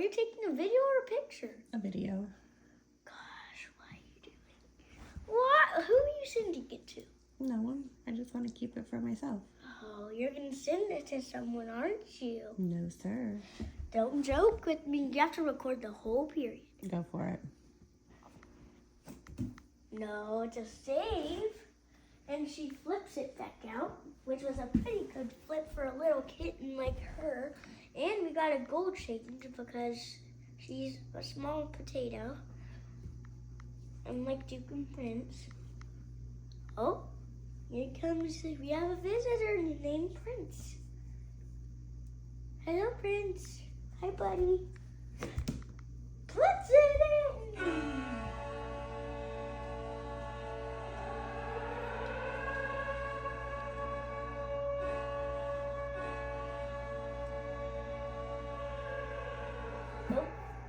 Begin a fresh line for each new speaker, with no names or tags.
you taking a video or a picture?
A video.
Gosh, why are you doing? What? Who are you sending it to?
No one. I just want to keep it for myself.
Oh, you're gonna send it to someone, aren't you?
No, sir.
Don't joke with me. You have to record the whole period.
Go for it.
No, it's a save. And she flips it back out, which was a pretty good flip for a little kitten like her. And we got a gold change because she's a small potato. Unlike Duke and Prince. Oh, here comes, we have a visitor named Prince. Hello, Prince. Hi, buddy. Let's